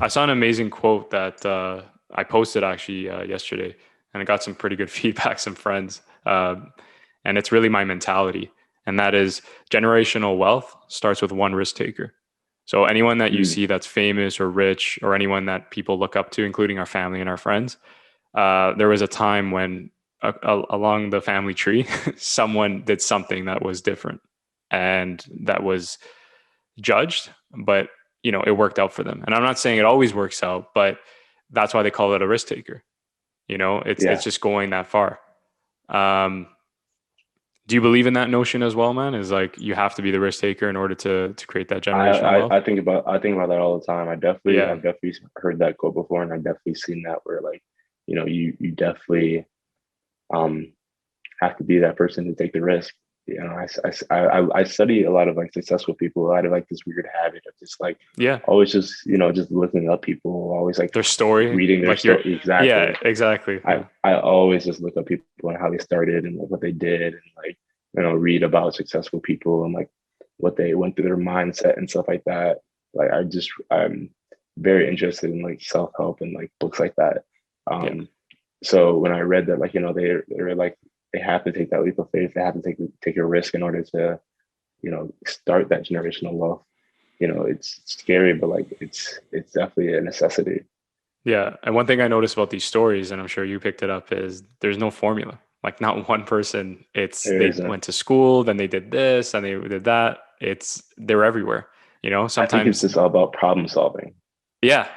I saw an amazing quote that I posted actually yesterday, and I got some pretty good feedback, some friends. And it's really my mentality, and that is generational wealth starts with one risk taker. So anyone that you Mm, see that's famous or rich, or anyone that people look up to, including our family and our friends, there was a time when along the family tree, someone did something that was different and that was judged, but it worked out for them. And I'm not saying it always works out, but that's why they call it a risk taker. It's yeah, just going that far. Um, do you believe in that notion as well, man? Is like you have to be the risk taker in order to create that I, generational wealth? I think about that all the time. Yeah, I've definitely heard that quote before, and I've definitely seen that where like, you definitely um have to be that person to take the risk. I study a lot of like successful people. I have like this weird habit of just like yeah. always just just looking up people, always like Their story, reading their like you're, story. yeah, Exactly. exactly. Yeah, I always just look up people and how they started and like what they did and like read about successful people and like what they went through their mindset and stuff like that. Like I'm very interested in like self help and like books like that. yeah, Um, so when I read that, like they're like they have to take that leap of faith, they have to take a risk in order to start that generational wealth. It's scary, but like it's definitely a necessity. yeah. And one thing I noticed about these stories, and I'm sure you picked it up, is there's no formula. Like not one person. It's There they isn't. went to school, then they did this, and they did that. They're everywhere. I think it's Sometimes, just all about problem solving, yeah,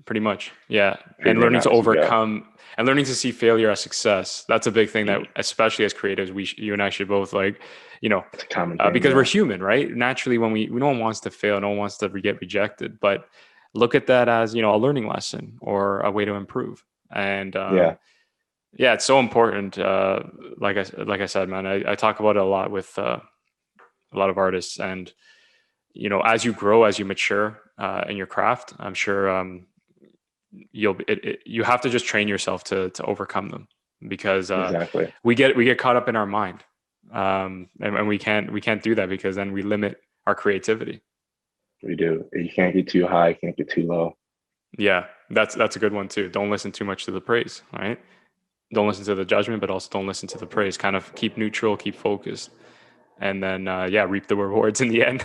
pretty much. Yeah. And figuring learning to out as you go. overcome and learning to see failure as success. That's a big thing that, Mm, especially as creatives, you and I should both like, you know, it's a common thing, because we're yeah. human, right? Naturally, when no one wants to fail, no one wants to get rejected, but look at that as, a learning lesson or a way to improve. And, Yeah, yeah, it's so important. Like I said, man, I talk about it a lot with a lot of artists, and as you grow, as you mature in your craft, I'm sure you have to just train yourself to overcome them, because exactly. we get caught up in our mind, and we can't do that, because then we limit our creativity. We do. You can't get too high, can't get too low. Yeah, that's a good one too. Don't listen too much to the praise, right? Don't listen to the judgment, but also don't listen to the praise. Kind of keep neutral, keep focused, and then yeah, reap the rewards in the end.